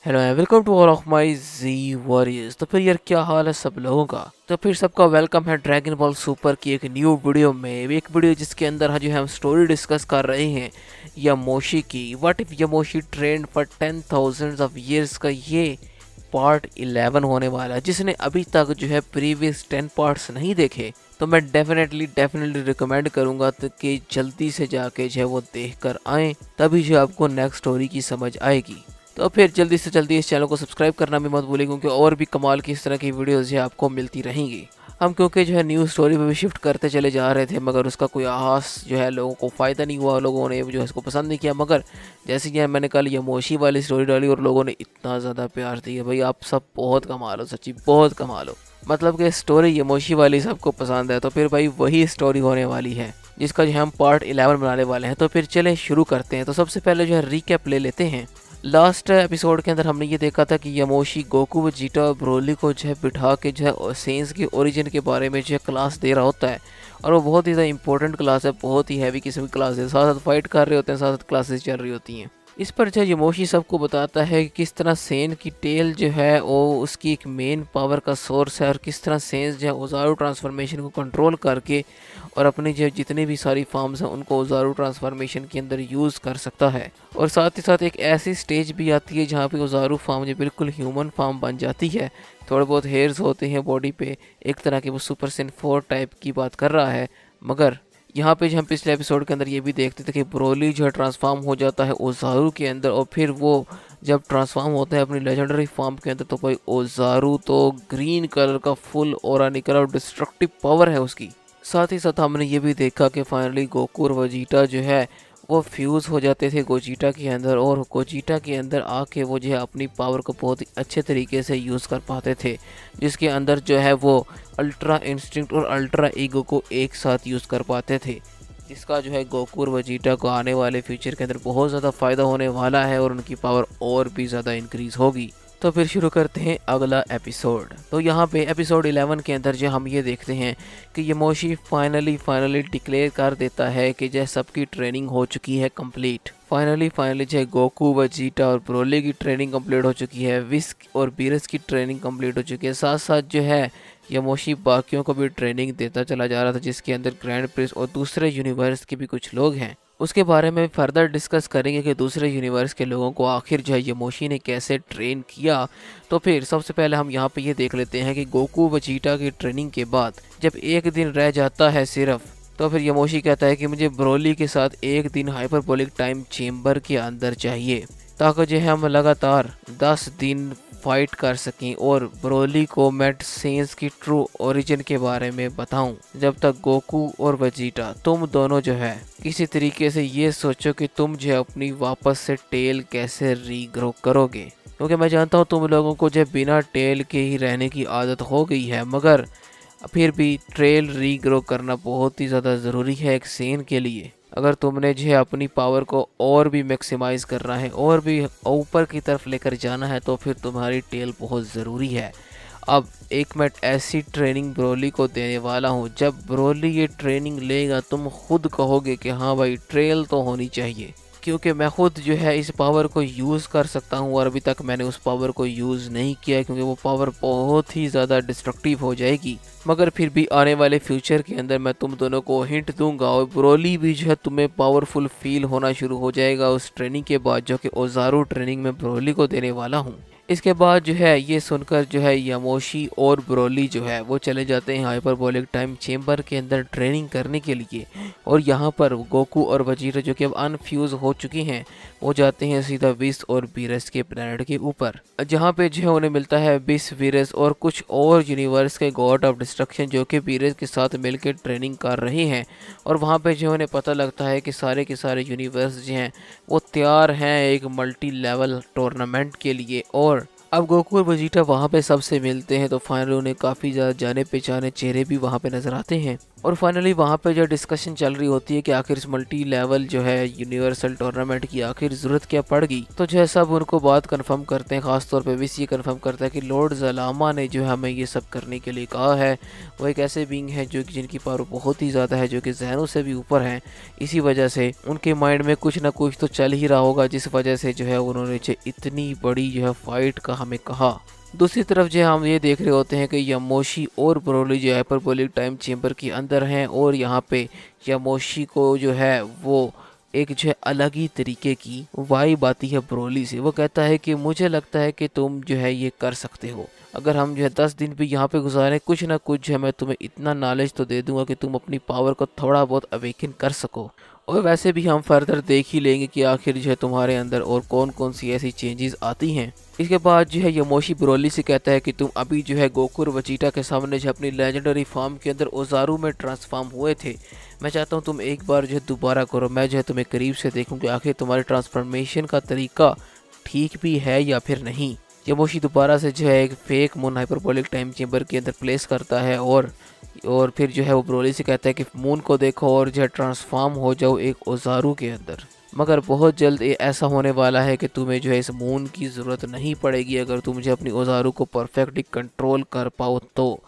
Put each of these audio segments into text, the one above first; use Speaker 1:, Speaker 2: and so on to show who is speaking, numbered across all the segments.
Speaker 1: Hello and welcome to all of my G warriors. तो फिर यार क्या हाल है सब लोगों का। तो फिर सबका वेलकम है ड्रैगन बॉल सुपर की एक न्यू वीडियो में। एक वीडियो जिसके अंदर जो हम स्टोरी डिस्कस कर रहे हैं यामोशी की। What if Yamoshi trained for 10,000 of years का ये पार्ट 11 होने वाला है। जिसने अभी तक प्रीवियस 10 पार्ट्स नहीं देखे तो मैं डेफिनेटली रिकमेंड करूंगा कि जल्दी से जाके वो देख कर आएँ, तभी आपको नेक्स्ट स्टोरी की समझ आएगी। तो फिर जल्दी से जल्दी इस चैनल को सब्सक्राइब करना भी मत भूलिए, क्योंकि और भी कमाल की इस तरह की वीडियोस आपको मिलती रहेंगी। हम क्योंकि न्यू स्टोरी पे भी शिफ्ट करते चले जा रहे थे, मगर उसका कोई खास लोगों को फ़ायदा नहीं हुआ। लोगों ने इसको पसंद नहीं किया। मगर जैसे कि मैंने कल यामोशी वाली स्टोरी डाली और लोगों ने इतना ज़्यादा प्यार दिया, भाई आप सब बहुत कमाल हो, सच्ची बहुत कमाल हो। मतलब कि स्टोरी यामोशी वाली सबको पसंद है, तो फिर भाई वही स्टोरी होने वाली है जिसका हम पार्ट 11 बनाने वाले हैं। तो फिर चले शुरू करते हैं। तो सबसे पहले रिकैप ले लेते हैं। लास्ट एपिसोड के अंदर हमने ये देखा था कि यामोशी गोकू वेजिटा और ब्रोली को बिठा के सेंस के ओरिजिन के बारे में क्लास दे रहा होता है। और वो बहुत ही ज़्यादा इंपॉर्टेंट क्लास है, बहुत ही हैवी किस्म की क्लास है। साथ साथ फाइट कर रहे होते हैं, साथ साथ क्लासेस चल रही होती हैं। इस पर यामोशी सबको बताता है कि किस तरह सेन की टेल वो उसकी एक मेन पावर का सोर्स है, और किस तरह सेंस ओजारू ट्रांसफॉर्मेशन को कंट्रोल करके और अपनी जितनी भी सारी फॉर्म्स हैं उनको ओजारू ट्रांसफॉर्मेशन के अंदर यूज़ कर सकता है। और साथ ही साथ एक ऐसी स्टेज भी आती है जहाँ पे ओजारू फॉर्म बिल्कुल ह्यूमन फॉर्म बन जाती है। थोड़े बहुत हेयर्स होते हैं बॉडी पे, एक तरह के वो सुपर सेन 4 टाइप की बात कर रहा है। मगर यहाँ पे हम पिछले एपिसोड के अंदर ये भी देखते थे कि ब्रोली ट्रांसफॉर्म हो जाता है ओजारू के अंदर, और फिर वो जब ट्रांसफॉर्म होता है अपनी लेजेंडरी फॉर्म के अंदर, तो भाई ओजारू तो ग्रीन कलर का फुल ऑरा निकला और डिस्ट्रक्टिव पावर है उसकी। साथ ही साथ हमने ये भी देखा कि फाइनली गोकू और वेजिटा वो फ्यूज़ हो जाते थे गोजीटा के अंदर, और गोजीटा के अंदर आके वो अपनी पावर को बहुत ही अच्छे तरीके से यूज़ कर पाते थे, जिसके अंदर वो अल्ट्रा इंस्टिंक्ट और अल्ट्रा ईगो को एक साथ यूज़ कर पाते थे, जिसका गोकू और वेजिटा को आने वाले फ्यूचर के अंदर बहुत ज़्यादा फ़ायदा होने वाला है और उनकी पावर और भी ज़्यादा इंक्रीज़ होगी। तो फिर शुरू करते हैं अगला एपिसोड। तो यहाँ पे एपिसोड 11 के अंदर हम ये देखते हैं कि यामोशी फाइनली डिक्लेयर कर देता है कि सबकी ट्रेनिंग हो चुकी है कंप्लीट। फाइनली गोकू वेजिटा और ब्रोली की ट्रेनिंग कंप्लीट हो चुकी है। विस्क और बीरस की ट्रेनिंग कंप्लीट हो चुकी है। साथ साथ यामोशी बाकियों को भी ट्रेनिंग देता चला जा रहा था, जिसके अंदर ग्रैंड प्रिंस और दूसरे यूनिवर्स के भी कुछ लोग हैं। उसके बारे में फर्दर डिस्कस करेंगे कि दूसरे यूनिवर्स के लोगों को आखिर यामोशी ने कैसे ट्रेन किया। तो फिर सबसे पहले हम यहाँ पे ये देख लेते हैं कि गोकू वेजिटा की ट्रेनिंग के बाद जब एक दिन रह जाता है सिर्फ, तो फिर यामोशी कहता है कि मुझे ब्रोली के साथ एक दिन हाइपरबोलिक टाइम चेम्बर के अंदर चाहिए, ताकि हम लगातार 10 दिन फाइट कर सकें और ब्रोली को मैं सेंस की ट्रू ओरिजिन के बारे में बताऊं। जब तक गोकू और वेजिटा तुम दोनों किसी तरीके से ये सोचो कि तुम अपनी वापस से टेल कैसे रीग्रो करोगे, क्योंकि मैं जानता हूँ तुम लोगों को बिना टेल के ही रहने की आदत हो गई है, मगर फिर भी ट्रेल रीग्रो करना बहुत ही ज़्यादा ज़रूरी है एक सेन के लिए। अगर तुमने अपनी पावर को और भी मैक्सिमाइज़ करना है और भी ऊपर की तरफ लेकर जाना है, तो फिर तुम्हारी टेल बहुत ज़रूरी है। अब एक मैं ऐसी ट्रेनिंग ब्रोली को देने वाला हूँ, जब ब्रोली ये ट्रेनिंग लेगा तुम खुद कहोगे कि हाँ भाई ट्रेल तो होनी चाहिए, क्योंकि मैं खुद इस पावर को यूज़ कर सकता हूँ और अभी तक मैंने उस पावर को यूज़ नहीं किया, क्योंकि वो पावर बहुत ही ज़्यादा डिस्ट्रक्टिव हो जाएगी। मगर फिर भी आने वाले फ्यूचर के अंदर मैं तुम दोनों को हिंट दूंगा, और ब्रोली भी तुम्हें पावरफुल फील होना शुरू हो जाएगा उस ट्रेनिंग के बाद, जो कि ओजारू ट्रेनिंग में ब्रोली को देने वाला हूँ। इसके बाद ये सुनकर यामोशी और ब्रोली वो चले जाते हैं हाइपरबोलिक टाइम चेम्बर के अंदर ट्रेनिंग करने के लिए। और यहाँ पर गोकू और वेजिटा जो कि अब अनफ्यूज हो चुके हैं, वो जाते हैं सीधा विस और बीरस के प्लेनेट के ऊपर, जहाँ पे उन्हें मिलता है विस, वीरस और कुछ और यूनिवर्स के गॉड ऑफ डिस्ट्रक्शन, जो कि बीरस के साथ मिलकर ट्रेनिंग कर रहे हैं। और वहाँ पे उन्हें पता लगता है कि सारे के सारे यूनिवर्स वो तैयार हैं एक मल्टी लेवल टूर्नामेंट के लिए। और अब गोकू और वेजिटा वहाँ पे सबसे मिलते हैं, तो फाइनली उन्हें काफ़ी ज़्यादा जाने पहचाने चेहरे भी वहाँ पे नज़र आते हैं। और फाइनली वहाँ पे जो डिस्कशन चल रही होती है कि आखिर इस मल्टी लेवल जो है यूनिवर्सल टूर्नामेंट की आखिर ज़रूरत क्या पड़ गई। तो जो है सब उनको बात कंफर्म करते हैं, ख़ासतौर पे विस ये कंफर्म करता है कि लॉर्ड ज़लामा ने जो है हमें ये सब करने के लिए कहा है। वो एक ऐसे बीइंग है जो कि जिनकी पावर बहुत ही ज़्यादा है, जो कि जहनों से भी ऊपर हैं। इसी वजह से उनके माइंड में कुछ ना कुछ तो चल ही रहा होगा, जिस वजह से जो है उन्होंने जो इतनी बड़ी जो है फाइट का हमें कहा। दूसरी तरफ जो हम ये देख रहे होते हैं कि यामोशी और ब्रोली जो हाइपरबोलिक टाइम चेम्बर के अंदर हैं, और यहाँ पे यामोशी को जो है वो एक जो है अलग ही तरीके की वाइब आती है ब्रोली से। वो कहता है कि मुझे लगता है कि तुम जो है ये कर सकते हो। अगर हम जो है 10 दिन भी यहाँ पे गुजारें, कुछ ना कुछ जो है मैं तुम्हें इतना नॉलेज तो दे दूंगा कि तुम अपनी पावर को थोड़ा बहुत अवेकन कर सको। और वैसे भी हम फर्दर देख ही लेंगे कि आखिर जो है तुम्हारे अंदर और कौन कौन सी ऐसी चेंजेस आती हैं। इसके बाद जो है यामोशी ब्रोली से कहता है कि तुम अभी जो है गोकुर वजीटा के सामने जो अपनी लेजेंडरी फॉर्म के अंदर ओजारू में ट्रांसफॉर्म हुए थे। मैं चाहता हूँ तुम एक बार जो है दोबारा करो, मैं जो है तुम्हें करीब से देखूँ कि आखिर तुम्हारे ट्रांसफॉर्मेशन का तरीका ठीक भी है या फिर नहीं। यामोशी दोबारा से जो है एक fake moon hyperbolic time chamber के अंदर प्लेस करता है, और फिर जो है वो ब्रोली से कहता है कि मून को देखो और जो है ट्रांसफॉर्म हो जाओ एक ओजारू के अंदर। मगर बहुत जल्द ये ऐसा होने वाला है कि तुम्हें जो है इस मून की ज़रूरत नहीं पड़ेगी, अगर तुम जो अपनी ओजारू को परफेक्टली कंट्रोल कर पाओ तो।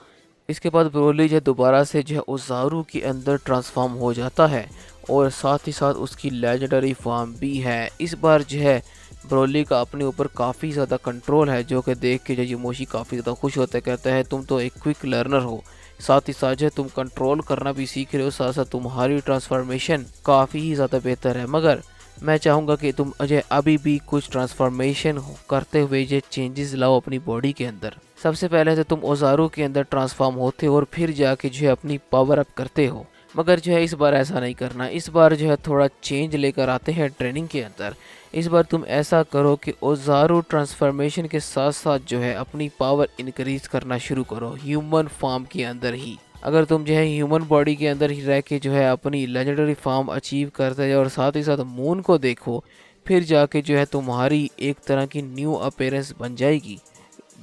Speaker 1: इसके बाद ब्रोली जो दोबारा से जो है ओजारू के अंदर ट्रांसफॉर्म हो जाता है, और साथ ही साथ उसकी लेजेंडरी फॉर्म भी है। इस बार जो है ब्रोली का अपने ऊपर काफ़ी ज़्यादा कंट्रोल है, जो कि देख के जो यामोशी काफ़ी ज़्यादा खुश होता है। कहता है तुम तो एक क्विक लर्नर हो, साथ ही साथ जो तुम कंट्रोल करना भी सीख रहे हो, साथ साथ तुम्हारी ट्रांसफॉर्मेशन काफ़ी ही ज़्यादा बेहतर है। मगर मैं चाहूँगा कि तुम अजय अभी भी कुछ ट्रांसफॉर्मेशन करते हुए ये चेंजेस लाओ अपनी बॉडी के अंदर। सबसे पहले तो तुम ओजारू के अंदर ट्रांसफॉर्म होते हो और फिर जाके जो है अपनी पावर अप करते हो। मगर जो है इस बार ऐसा नहीं करना, इस बार जो है थोड़ा चेंज लेकर आते हैं ट्रेनिंग के अंदर। इस बार तुम ऐसा करो कि ओजारू ट्रांसफॉर्मेशन के साथ साथ जो है अपनी पावर इंक्रीज करना शुरू करो ह्यूमन फॉर्म के अंदर ही। अगर तुम जो है ह्यूमन बॉडी के अंदर ही रह के जो है अपनी लेजेंडरी फॉर्म अचीव करते जाओ और साथ ही साथ मून को देखो, फिर जाके जो है तुम्हारी एक तरह की न्यू अपीयरेंस बन जाएगी।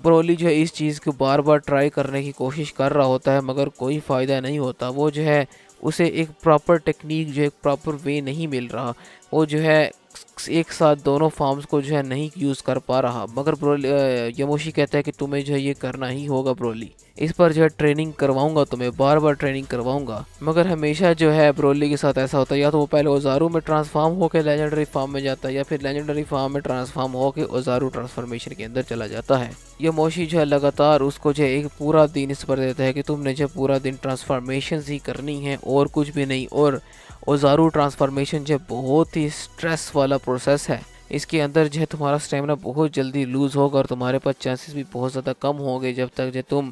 Speaker 1: ब्रोली जो है इस चीज़ को बार बार ट्राई करने की कोशिश कर रहा होता है, मगर कोई फ़ायदा नहीं होता। वो जो है उसे एक प्रॉपर टेक्निक जो एक प्रॉपर वे नहीं मिल रहा। वो जो है एक साथ दोनों फॉर्म्स को जो है नहीं यूज़ कर पा रहा। मगर ब्रोली यामोशी कहता है कि तुम्हें जो है ये करना ही होगा ब्रोली। इस पर जो है ट्रेनिंग करवाऊंगा, तुम्हें बार बार ट्रेनिंग करवाऊंगा। मगर हमेशा जो है ब्रोली के साथ ऐसा होता है, या तो वो पहले ओजारू में ट्रांसफॉर्म होकर लेजेंडरी फॉर्म में जाता है, या फिर लेजेंडरी फॉर्म में ट्रांसफॉर्म होकर ओजारू ट्रांसफॉर्मेशन के अंदर चला जाता है। यामोशी जो है लगातार उसको जो है एक पूरा दिन इस पर देता है कि तुमने जो पूरा दिन ट्रांसफॉर्मेशन ही करनी है और कुछ भी नहीं। और ओजारू ट्रांसफॉर्मेशन जो बहुत ही स्ट्रेस वाला प्रोसेस है। इसके अंदर जो है तुम्हारा स्टेमिना बहुत जल्दी लूज़ होगा और तुम्हारे पास चांसेस भी बहुत ज़्यादा कम होंगे, जब तक जो तुम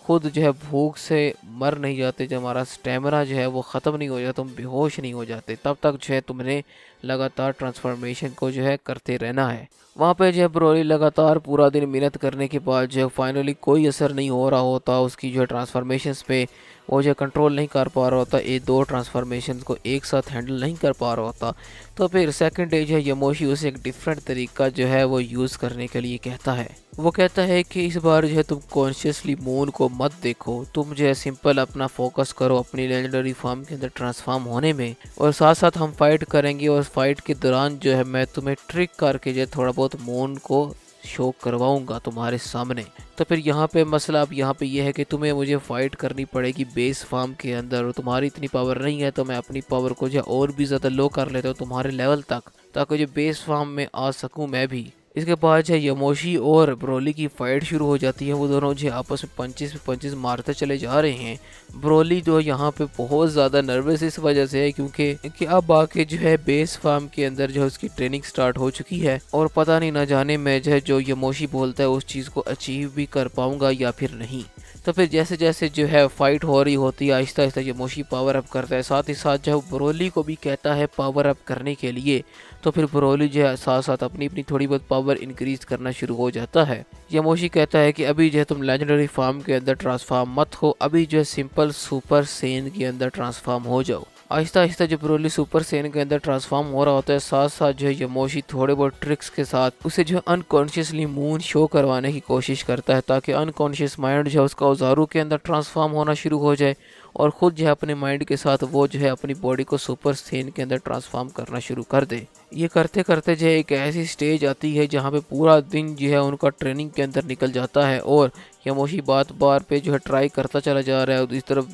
Speaker 1: खुद जो है भूख से मर नहीं जाते, जब हमारा स्टेमिना जो है वो ख़त्म नहीं हो जाता, तुम बेहोश नहीं हो जाते, तब तक जो है तुमने लगातार ट्रांसफॉर्मेशन को जो है करते रहना है। वहाँ पे जो है ब्रोली लगातार पूरा दिन मेहनत करने के बाद जो है फाइनली कोई असर नहीं हो रहा होता उसकी जो है ट्रांसफॉर्मेशंस पे। वो जो कंट्रोल नहीं कर पा रहा होता, ये दो ट्रांसफॉर्मेशन को एक साथ हैंडल नहीं कर पा रहा होता। तो फिर सेकंड डे जो है यामोशी उसे एक डिफरेंट तरीका जो है वो यूज़ करने के लिए कहता है। वो कहता है कि इस बार जो है तुम कॉन्शियसली मून को मत देखो, तुम जो है सिंपल अपना फोकस करो अपनी लेजेंडरी फॉर्म के अंदर ट्रांसफॉर्म होने में, और साथ साथ हम फाइट करेंगे। और फाइट के दौरान जो है मैं तुम्हें ट्रिक करके जो है थोड़ा बहुत मून को शो करवाऊंगा तुम्हारे सामने। तो फिर यहाँ पे मसला अब यहाँ पे ये है कि तुम्हें मुझे फाइट करनी पड़ेगी बेस फार्म के अंदर, और तुम्हारी इतनी पावर नहीं है, तो मैं अपनी पावर को जो और भी ज़्यादा लो कर लेता हूँ तुम्हारे लेवल तक, ताकि जो बेस फार्म में आ सकूँ मैं भी। इसके बाद जो यामोशी और ब्रोली की फाइट शुरू हो जाती है। वो दोनों जो आपस में पंचेस पे पंचेस मारते चले जा रहे हैं। ब्रोली जो यहाँ पे बहुत ज़्यादा नर्वस इस वजह से है क्योंकि अब आके जो है बेस फार्म के अंदर जो है उसकी ट्रेनिंग स्टार्ट हो चुकी है, और पता नहीं ना जाने मैं जो है जो यामोशी बोलता है उस चीज़ को अचीव भी कर पाऊँगा या फिर नहीं। तो फिर जैसे जैसे जो है फाइट हो रही होती है, आहिस्ता आहिस्ता यामोशी पावर अप करता है, साथ ही साथ जो ब्रोली को भी कहता है पावर अप करने के लिए। तो फिर ब्रोली जो है साथ साथ अपनी अपनी थोड़ी बहुत पावर इंक्रीज करना शुरू हो जाता है। यामोशी कहता है कि अभी जो है तुम लेजेंडरी फॉर्म के अंदर ट्रांसफॉर्म मत हो, अभी जो है सिंपल सुपर सेन के अंदर ट्रांसफॉर्म हो जाओ। आहिस्ता आहिस्ता जो ब्रोली सुपर सेन के अंदर ट्रांसफॉर्म हो रहा होता है, साथ साथ जो है यामोशी थोड़े बहुत ट्रिक्स के साथ उसे जो है अनकॉन्शियसली मून शो करवाने की कोशिश करता है, ताकि अनकॉन्शियस माइंड जो है उसका ओजारू के अंदर ट्रांसफॉर्म होना शुरू हो जाए, और ख़ुद जो है अपने माइंड के साथ वो जो है अपनी बॉडी को सुपर सेन के अंदर ट्रांसफॉर्म करना शुरू कर दे। ये करते करते जो है एक ऐसी स्टेज आती है जहाँ पे पूरा दिन जो है उनका ट्रेनिंग के अंदर निकल जाता है और यामोशी बार पे जो है ट्राई करता चला जा रहा है। और इस तरफ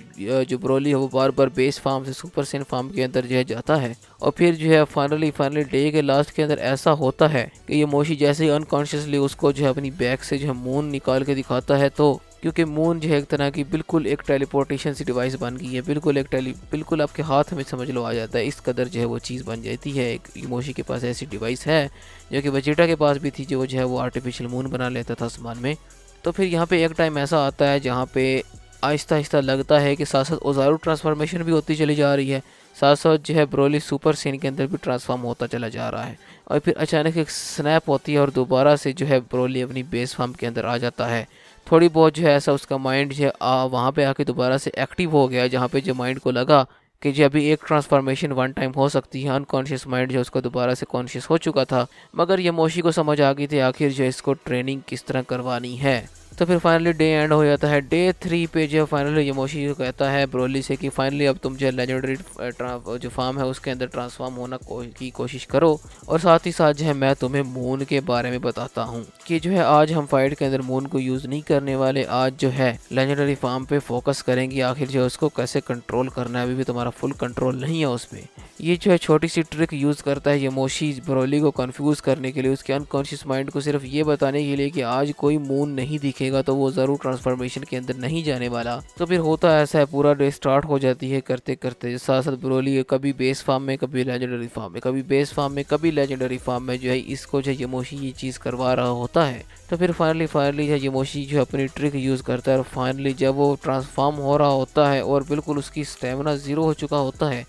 Speaker 1: जो ब्रोली है वो बार बार बेस फार्म से सुपर सेन फार्म के अंदर जो है जाता है। और फिर जो है फाइनली डे के लास्ट के अंदर ऐसा होता है कि यामोशी जैसे ही अनकॉन्शियसली उसको जो है अपनी बैग से जो है मून निकाल के दिखाता है, तो क्योंकि मून जो है एक तरह की बिल्कुल एक टेलीपोर्टेशन सी डिवाइस बन गई है, बिल्कुल आपके हाथ में समझ लो आ जाता है, इस कदर जो है वो चीज़ बन जाती है। एक यामोशी के पास ऐसी डिवाइस है जो कि वेजिटा के पास भी थी, जो है वो आर्टिफिशियल मून बना लेता था आसमान में। तो फिर यहाँ पे एक टाइम ऐसा आता है जहाँ पे आहिस्ता आहिस्ता लगता है कि साथ साथ ओजारू ट्रांसफॉर्मेशन भी होती चली जा रही है, साथ साथ जो है ब्रोली सुपर सेन के अंदर भी ट्रांसफॉर्म होता चला जा रहा है। और फिर अचानक एक स्नैप होती है और दोबारा से जो है ब्रोली अपनी बेस फॉर्म के अंदर आ जाता है। थोड़ी बहुत जो है ऐसा उसका माइंड जो है वहाँ पे आके दोबारा से एक्टिव हो गया, जहाँ पे जो माइंड को लगा कि जो अभी एक ट्रांसफॉर्मेशन वन टाइम हो सकती है। अनकॉन्शियस माइंड जो उसको दोबारा से कॉन्शियस हो चुका था, मगर यामोशी को समझ आ गई थी आखिर जो इसको ट्रेनिंग किस तरह करवानी है। तो फिर फाइनली डे एंड हो जाता है। डे 3 पे जो फाइनली यामोशी कहता है ब्रोली से कि फाइनली अब तुम जो लेजेंडरी जो फार्म है उसके अंदर ट्रांसफॉर्म होना की कोशिश करो, और साथ ही साथ जो है मैं तुम्हें मून के बारे में बताता हूँ कि जो है आज हम फाइट के अंदर मून को यूज़ नहीं करने वाले, आज जो है लेजेंडरी फार्म पे फोकस करेंगे, आखिर जो है उसको कैसे कंट्रोल करना है। अभी भी तुम्हारा फुल कंट्रोल नहीं है उस पर। ये जो है छोटी सी ट्रिक यूज़ करता है यामोशी ब्रोली को कंफ्यूज करने के लिए, उसके अनकॉन्शियस माइंड को सिर्फ ये बताने के लिए कि आज कोई मून नहीं दिखेगा तो वो ज़रूर ट्रांसफॉर्मेशन के अंदर नहीं जाने वाला। तो फिर होता ऐसा है, पूरा डे स्टार्ट हो जाती है करते करते साथ साथ ब्रोली कभी बेस फार्म में, कभी लेजेंडरी फार्म में, कभी बेस फार्म में, कभी लेजेंडरी फार्म में जो है इसको जो यामोशी ये चीज़ करवा रहा होता है। तो फिर फाइनली जो यामोशी जो अपनी ट्रिक यूज़ करता है और फाइनली जब वो ट्रांसफॉर्म हो रहा होता है और बिल्कुल उसकी स्टेमिना ज़ीरो हो चुका होता है,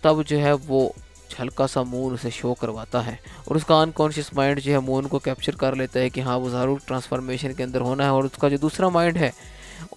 Speaker 1: तब जो है वो हल्का सा मून उसे शो करवाता है और उसका अनकॉन्शियस माइंड जो है मून को कैप्चर कर लेता है कि हाँ वो ज़रूर ट्रांसफॉर्मेशन के अंदर होना है। और उसका जो दूसरा माइंड है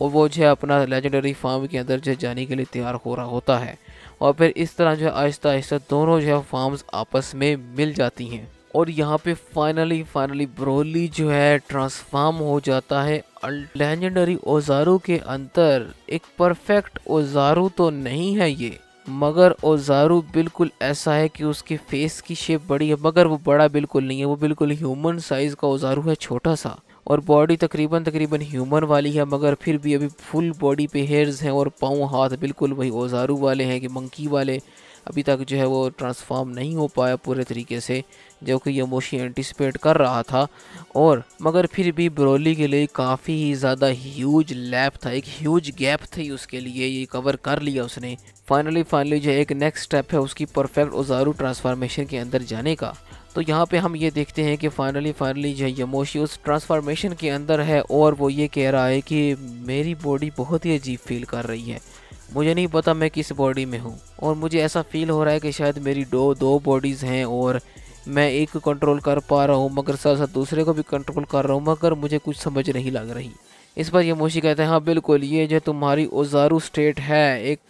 Speaker 1: और वो जो है अपना लेजेंडरी फार्म के अंदर जो है जाने के लिए तैयार हो रहा होता है। और फिर इस तरह जो है आहिस्ता आहिस्ता दोनों जो है फार्म्स आपस में मिल जाती हैं और यहाँ पे फाइनली ब्रोली जो है ट्रांसफॉर्म हो जाता है लेजेंडरी ओजारू के अंदर। एक परफेक्ट ओजारू तो नहीं है ये, मगर ओजारू बिल्कुल ऐसा है कि उसके फेस की शेप बड़ी है, मगर वो बड़ा बिल्कुल नहीं है, वो बिल्कुल ह्यूमन साइज का ओजारू है, छोटा सा। और बॉडी तकरीबन ह्यूमन वाली है, मगर फिर भी अभी फुल बॉडी पे हेयर्स हैं और पाँव हाथ बिल्कुल वही ओजारू वाले हैं कि मंकी वाले। अभी तक जो है वो ट्रांसफॉर्म नहीं हो पाया पूरे तरीके से, जो कि यामोशी एंटिसिपेट कर रहा था। और मगर फिर भी ब्रोली के लिए काफ़ी ही ज़्यादा ह्यूज लैप था, एक ह्यूज गैप थी उसके लिए, ये कवर कर लिया उसने। फाइनली जो एक नेक्स्ट स्टेप है उसकी परफेक्ट ओजारू ट्रांसफॉर्मेशन के अंदर जाने का। तो यहाँ पे हम ये देखते हैं कि फाइनली जो है यामोशी उस ट्रांसफॉर्मेशन के अंदर है और वो ये कह रहा है कि मेरी बॉडी बहुत ही अजीब फील कर रही है, मुझे नहीं पता मैं किस बॉडी में हूँ, और मुझे ऐसा फील हो रहा है कि शायद मेरी दो बॉडीज़ हैं और मैं एक को कंट्रोल कर पा रहा हूँ मगर साथ साथ दूसरे को भी कंट्रोल कर रहा हूँ, मगर मुझे कुछ समझ नहीं लग रही। इस पर यामोशी कहते हैं हाँ बिल्कुल, ये जो तुम्हारी ओजारू स्टेट है एक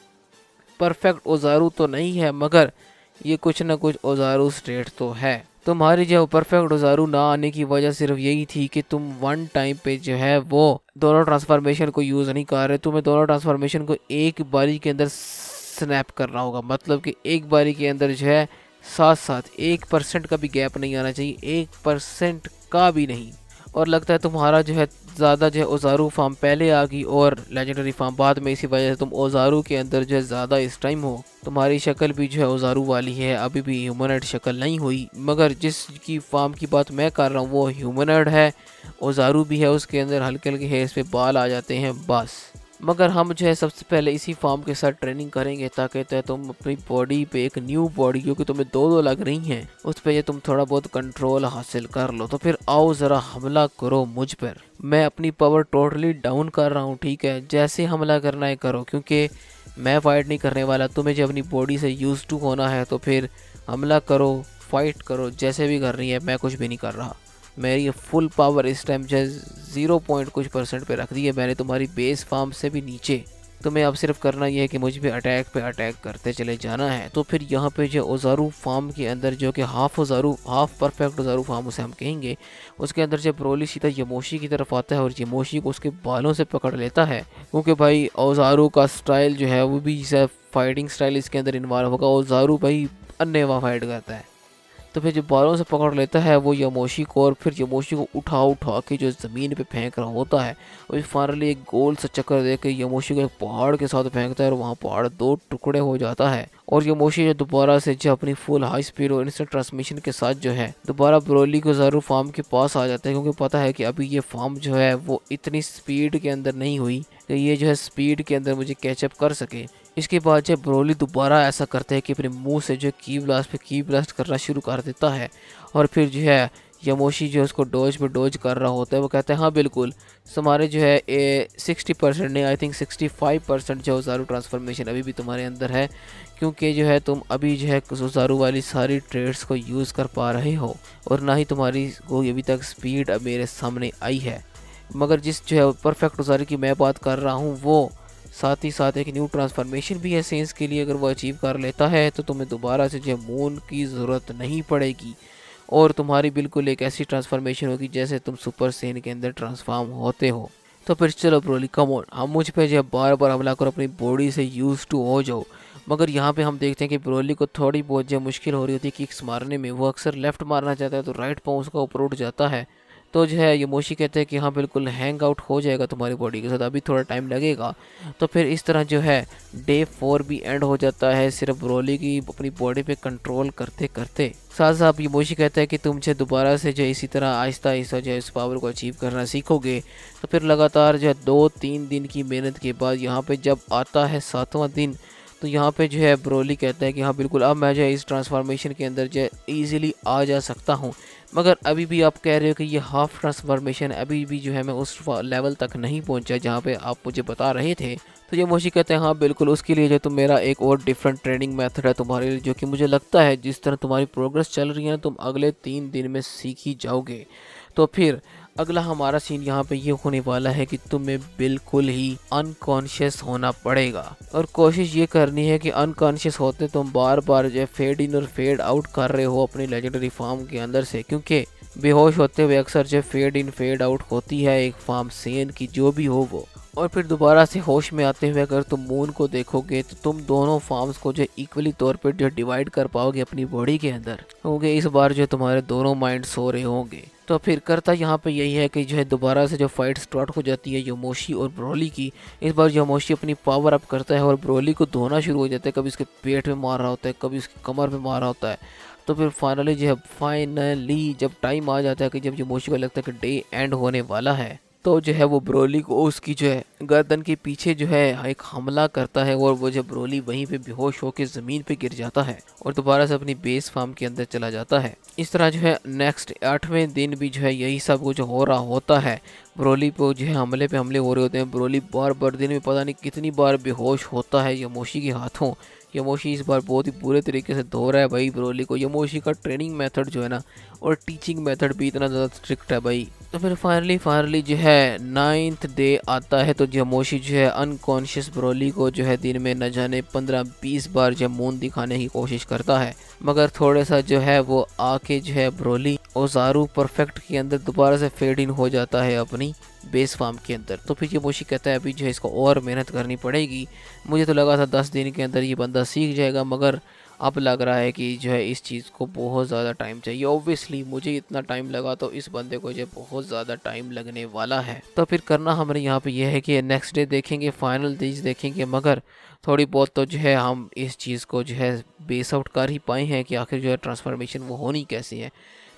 Speaker 1: परफेक्ट ओजारू तो नहीं है, मगर ये कुछ ना कुछ ओजारू स्टेट तो है। तुम्हारी जो परफेक्ट ओजारू ना आने की वजह सिर्फ यही थी कि तुम वन टाइम पे जो है वो दोनों ट्रांसफॉर्मेशन को यूज़ नहीं कर रहे। तुम्हें दोनों ट्रांसफॉर्मेशन को एक बारी के अंदर स्नैप करना होगा, मतलब कि एक बारी के अंदर जो है साथ साथ 1% का भी गैप नहीं आना चाहिए, 1% का भी नहीं। और लगता है तुम्हारा जो है ज़्यादा जो है ओजारू फार्म पहले आ गई और लेजेंडरी फार्म बाद में, इसी वजह से तुम ओजारू के अंदर जो है ज़्यादा इस टाइम हो। तुम्हारी शक्ल भी जो है ओजारू वाली है, अभी भी ह्यूमनॉइड शक्ल नहीं हुई, मगर जिसकी फार्म की बात मैं कर रहा हूँ वो ह्यूमनॉइड है, ओजारू भी है, उसके अंदर हल्के हल्के हेयर्स पे बाल आ जाते हैं बस। मगर हम जो है सबसे पहले इसी फार्म के साथ ट्रेनिंग करेंगे ताकि तुम अपनी बॉडी पे एक न्यू बॉडी जो कि तुम्हें दो लग रही हैं उस पर तुम थोड़ा बहुत कंट्रोल हासिल कर लो। तो फिर आओ ज़रा हमला करो मुझ पर, मैं अपनी पावर टोटली डाउन कर रहा हूँ, ठीक है, जैसे हमला करना है करो, क्योंकि मैं फाइट नहीं करने वाला, तुम्हें जब अपनी बॉडी से यूज टू होना है तो फिर हमला करो, फाइट करो, जैसे भी कर रही है, मैं कुछ भी नहीं कर रहा। मेरी फुल पावर इस टाइम जो 0 कुछ % पे रख दी है मैंने, तुम्हारी बेस फार्म से भी नीचे। तुम्हें अब सिर्फ करना ये है कि मुझ पे अटैक करते चले जाना है। तो फिर यहाँ पे जो ओजारू फार्म के अंदर, जो कि हाफ परफेक्ट ओजारू फार्म उसे हम कहेंगे, उसके अंदर जब ब्रोली सीधा यमोशी की तरफ आता है और यमोशी को उसके बालों से पकड़ लेता है, क्योंकि भाई ओजारू का स्टाइल जो है वो भी फाइटिंग स्टाइल इसके अंदर इन्वॉल्व होगा। ओजारू भाई अन्य फाइट करता है। तो फिर जो बालों से पकड़ लेता है वो यमोशी को, और फिर यमोशी को उठा के जो ज़मीन पे फेंक रहा होता है, और फाइनली एक गोल सा चक्कर दे के यमोशी को एक पहाड़ के साथ फेंकता है, और वहाँ पहाड़ 2 टुकड़े हो जाता है। और यमोशी जो दोबारा से जो अपनी फुल हाई स्पीड और इंस्टेंट ट्रांसमिशन के साथ जो है दोबारा ब्रोली को ज़रूर फार्म के पास आ जाता है, क्योंकि पता है कि अभी ये फार्म जो है वो इतनी स्पीड के अंदर नहीं हुई कि ये जो है स्पीड के अंदर मुझे कैचअप कर सके। इसके बाद जब ब्रोली दोबारा ऐसा करता है कि अपने मुंह से जो की ब्लास्ट करना शुरू कर देता है, और फिर जो है यमोशी जो उसको डोज कर रहा होता है, वो कहते हैं हाँ बिल्कुल तुम्हारे जो है 60% नहीं, आई थिंक 65% जो ज़ारू ट्रांसफॉर्मेशन अभी भी तुम्हारे अंदर है, क्योंकि जो है तुम अभी जो है ज़ारू वाली सारी ट्रेड्स को यूज़ कर पा रहे हो, और ना ही तुम्हारी कोई अभी तक स्पीड अब मेरे सामने आई है। मगर जिस जो है परफेक्ट ज़ारू की मैं बात कर रहा हूँ, वो साथ ही साथ एक न्यू ट्रांसफॉर्मेशन भी है सेंस के लिए। अगर वो अचीव कर लेता है तो तुम्हें दोबारा से जो मून की ज़रूरत नहीं पड़ेगी, और तुम्हारी बिल्कुल एक ऐसी ट्रांसफॉर्मेशन होगी जैसे तुम सुपर सेन के अंदर ट्रांसफॉर्म होते हो। तो फिर चलो ब्रोली कम ऑन, हम मुझ पे जो बार बार हमला कर अपनी बॉडी से यूज टू हो जाओ। मगर यहाँ पे हम देखते हैं कि ब्रोली को थोड़ी बहुत जो मुश्किल हो रही होती है किक्स मारने में। वो अक्सर लेफ्ट मारना चाहता है तो राइट पाँव उसका ऊपर उठ जाता है। तो जो है यमोशी कहते हैं कि हाँ बिल्कुल हैंग आउट हो जाएगा तुम्हारी बॉडी के साथ, अभी थोड़ा टाइम लगेगा। तो फिर इस तरह जो है डे 4 भी एंड हो जाता है, सिर्फ ब्रोली की अपनी बॉडी पे कंट्रोल करते करते। साथ साथ यमोशी कहता है कि तुम जो दोबारा से जो इसी तरह आहिस्ता आहिस्ता जो है इस पावर को अचीव करना सीखोगे। तो फिर लगातार जो है 2-3 दिन की मेहनत के बाद यहाँ पे जब आता है 7वां दिन, तो यहाँ पे जो है ब्रोली कहता है कि हाँ बिल्कुल अब मैं जो है इस ट्रांसफॉर्मेशन के अंदर जो है ईजिली आ जा सकता हूँ। मगर अभी भी आप कह रहे हो कि ये हाफ ट्रांसफॉर्मेशन, अभी भी जो है मैं उस लेवल तक नहीं पहुँचा जहाँ पे आप मुझे बता रहे थे। तो ये मोशी कहते हैं हाँ बिल्कुल, उसके लिए जो तुम मेरा एक और डिफरेंट ट्रेनिंग मेथड है तुम्हारे लिए, जो कि मुझे लगता है जिस तरह तुम्हारी प्रोग्रेस चल रही है ना, तुम अगले 3 दिन में सीख ही जाओगे। तो फिर अगला हमारा सीन यहाँ पे ये होने वाला है कि तुम्हें बिल्कुल ही अनकॉन्शियस होना पड़ेगा, और कोशिश ये करनी है कि अनकॉन्शियस होते तुम बार बार जो फेड इन और फेड आउट कर रहे हो अपनी लेजेंडरी फार्म के अंदर से, क्योंकि बेहोश होते हुए अक्सर जो फेड इन फेड आउट होती है एक फार्म सेन की जो भी हो वो। और फिर दोबारा से होश में आते हुए अगर तुम मून को देखोगे तो तुम दोनों फार्म्स को जो इक्वली तौर पर जो डिवाइड कर पाओगे अपनी बॉडी के अंदर होंगे। इस बार जो तुम्हारे दोनों माइंड सो रहे होंगे। तो फिर करता यहाँ पे यही है कि जो है दोबारा से जो फाइट स्टार्ट हो जाती है योमोशी और ब्रोली की। इस बार योमोशी अपनी पावर अप करता है और ब्रोली को धोना शुरू हो जाता है, कभी उसके पेट में मार रहा होता है, कभी उसकी कमर में मार रहा होता है। तो फिर फाइनली जो है जब टाइम आ जाता है कि जब योमोशी को लगता है कि डे एंड होने वाला है, तो जो है वो ब्रोली को उसकी जो है गर्दन के पीछे जो है एक हमला करता है, और वो जब ब्रोली वहीं पे बेहोश होकर ज़मीन पे गिर जाता है और दोबारा से अपनी बेस फार्म के अंदर चला जाता है। इस तरह जो है नेक्स्ट 8वें दिन भी जो है यही सब कुछ हो रहा होता है। ब्रोली को जो है हमले पे हमले हो रहे होते हैं। ब्रोली बार बार दिन में पता नहीं कितनी बार बेहोश होता है यमोशी के हाथों। यमोशी इस बार बहुत ही बुरे तरीके से धो रहा है भाई ब्रोली को। यमोशी का ट्रेनिंग मेथड जो है ना और टीचिंग मेथड भी इतना ज़्यादा स्ट्रिक्ट है भाई। तो फिर फाइनली जो है 9th डे आता है, तो यमोशी जो है अनकॉन्शियस ब्रोली को जो है दिन में न जाने 15-20 बार जब मून दिखाने की कोशिश करता है, मगर थोड़ा सा जो है वो आके जो है ब्रोली ओजारू परफेक्ट के अंदर दोबारा से फेड इन हो जाता है अपनी बेस फार्म के अंदर। तो फिर यमोशी कहता है अभी जो है इसको और मेहनत करनी पड़ेगी। मुझे तो लगा था 10 दिन के अंदर ये बंदा सीख जाएगा, मगर अब लग रहा है कि जो है इस चीज़ को बहुत ज़्यादा टाइम चाहिए। ऑब्वियसली मुझे इतना टाइम लगा तो इस बंदे को जो बहुत ज़्यादा टाइम लगने वाला है। तो फिर करना हमारे यहाँ पे यह है कि नेक्स्ट डे देखेंगे, फाइनल डेज देखेंगे, मगर थोड़ी बहुत तो जो है हम इस चीज़ को जो है बेस आउट कर ही पाए हैं कि आखिर जो है ट्रांसफॉर्मेशन वो होनी कैसी है।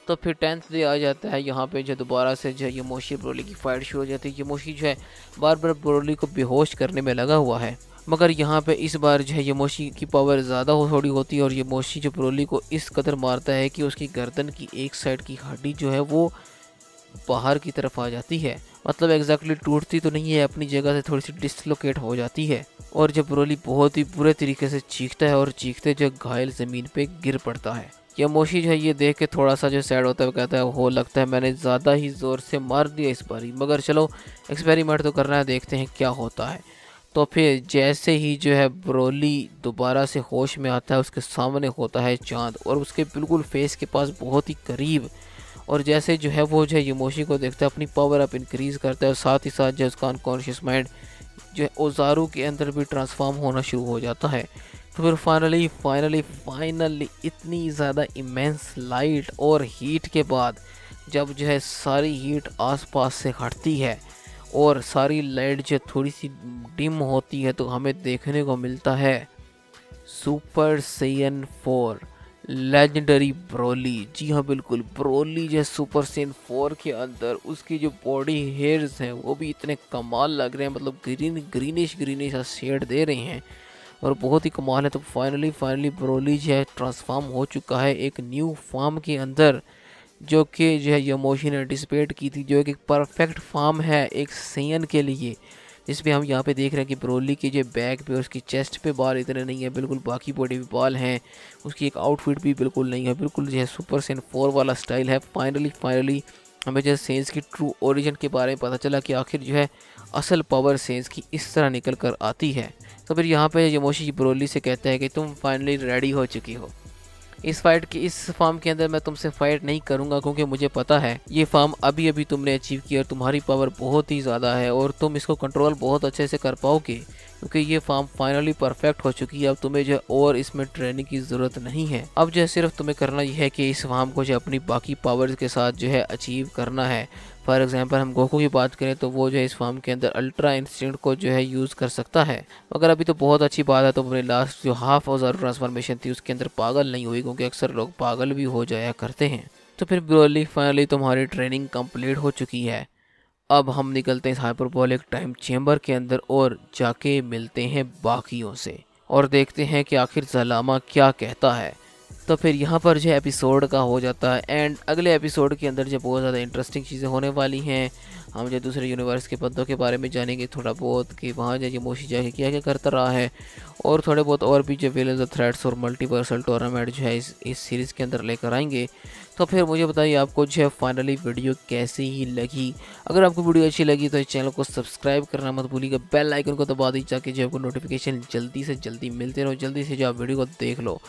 Speaker 1: तो फिर 10th डे आ जाता है। यहाँ पे जो दोबारा से जो है यमोशी ब्रोली की फाइट शुरू हो जाती है। यमोशी जो है बार बार ब्रोली को बेहोश करने में लगा हुआ है, मगर यहाँ पे इस बार जो है यमोशी की पावर ज़्यादा थोड़ी होती है और यमोशी जो ब्रोली को इस कदर मारता है कि उसकी गर्दन की एक साइड की हड्डी जो है वो बाहर की तरफ आ जाती है। मतलब एग्जैक्टली टूटती तो नहीं है, अपनी जगह से थोड़ी सी डिसलोकेट हो जाती है। और जब ब्रोली बहुत ही बुरे तरीके से चीखता है और चीखते जो घायल ज़मीन पे गिर पड़ता है। यमोशी जो है ये देख के थोड़ा सा जो सैड होता है, वो कहता है हो लगता है मैंने ज़्यादा ही ज़ोर से मार दिया इस बारी, मगर चलो एक्सपेरिमेंट तो करना है, देखते हैं क्या होता है। तो फिर जैसे ही जो है ब्रोली दोबारा से होश में आता है, उसके सामने होता है चांद और उसके बिल्कुल फेस के पास बहुत ही करीब। और जैसे जो है वो जो है यमोशी को देखता है, अपनी पावर अप इंक्रीज़ करता है और साथ ही साथ जो है उसका अनकॉन्शियस माइंड जो है ओजारू के अंदर भी ट्रांसफॉर्म होना शुरू हो जाता है। तो फिर फाइनली इतनी ज़्यादा इमेंस लाइट और हीट के बाद जब जो है सारी हीट आसपास से हटती है और सारी लाइट जो थोड़ी सी डिम होती है, तो हमें देखने को मिलता है सुपर सैयन 4 लेजेंडरी ब्रोली। जी हाँ बिल्कुल, ब्रोली जो है सुपर सैयन 4 के अंदर उसकी जो बॉडी हेयर्स हैं वो भी इतने कमाल लग रहे हैं, मतलब ग्रीनिश सा शेड दे रहे हैं और बहुत ही कमाल है। तो फाइनली ब्रोली जो है ट्रांसफॉर्म हो चुका है एक न्यू फॉर्म के अंदर, जो कि जो है यमोशी ने एंटिसिपेट की थी, जो एक परफेक्ट फॉर्म है एक सैयन के लिए। जिसमें हम यहाँ पे देख रहे हैं कि ब्रोली की जो बैक पे और उसकी चेस्ट पे बाल इतने नहीं है, बिल्कुल बाकी बॉडी पे बाल हैं। उसकी एक आउटफिट भी बिल्कुल नहीं है, बिल्कुल जो है सुपर सैयन 4 वाला स्टाइल है। फाइनली हमें जो है सेंस की ट्रू ओरिजिन के बारे में पता चला कि आखिर जो है असल पावर सेंस की इस तरह निकल कर आती है। तो फिर यहाँ पे यमोशी ब्रोली से कहता है कि तुम फाइनली रेडी हो चुकी हो। इस फार्म के अंदर मैं तुमसे फाइट नहीं करूंगा, क्योंकि मुझे पता है ये फार्म अभी तुम्हारे अचीव किया और तुम्हारी पावर बहुत ही ज़्यादा है और तुम इसको कंट्रोल बहुत अच्छे से कर पाओगे, क्योंकि ये फार्म फाइनली परफेक्ट हो चुकी है। अब तुम्हें जो और इसमें ट्रेनिंग की ज़रूरत नहीं है। अब जो है सिर्फ तुम्हें करना यह है कि इस फार्म को जो अपनी बाकी पावर्स के साथ जो है अचीव करना है। फॉर एग्जांपल हम गोकू की बात करें तो वो जो है इस फार्म के अंदर अल्ट्रा इंस्टिंक्ट को जो है यूज़ कर सकता है। अगर अभी तो बहुत अच्छी बात है, तो अपने लास्ट जो हाफ औजार ट्रांसफॉर्मेशन थी उसके अंदर पागल नहीं हुई, क्योंकि अक्सर लोग पागल भी हो जाया करते हैं। तो फिर ब्रोली फाइनली तुम्हारी ट्रेनिंग कंप्लीट हो चुकी है। अब हम निकलते हैं इस हाइपरबोलिक टाइम चेम्बर के अंदर और जाके मिलते हैं बाकियों से और देखते हैं कि आखिर ज़लामा क्या कहता है। तो फिर यहाँ पर जो एपिसोड का हो जाता है एंड अगले एपिसोड के अंदर जो बहुत ज़्यादा इंटरेस्टिंग चीज़ें होने वाली हैं। हम जो दूसरे यूनिवर्स के बंदों के बारे में जानेंगे थोड़ा बहुत, कि वहाँ जो यमोशी जाके क्या क्या करता रहा है, और थोड़े बहुत और भी जो विलेंस थ्रेट्स और मल्टीवर्सल टूर्नामेंट जो है इस सीरीज़ के अंदर लेकर आएंगे। तो फिर मुझे बताइए आपको जो है फाइनली वीडियो कैसी ही लगी। अगर आपको वीडियो अच्छी लगी तो इस चैनल को सब्सक्राइब करना मत भूलिएगा, बेल आइकन को दबा दीजिए ताकि जो आपको नोटिफिकेशन जल्दी से जल्दी मिलते रहो, जल्दी से जो आप वीडियो को देख लो।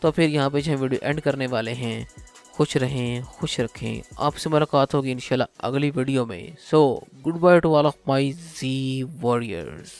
Speaker 1: तो फिर यहाँ पे जो है वीडियो एंड करने वाले हैं। खुश रहें, खुश रखें। आपसे मुलाकात होगी इंशाल्लाह अगली वीडियो में। So good by two all of my G warriors.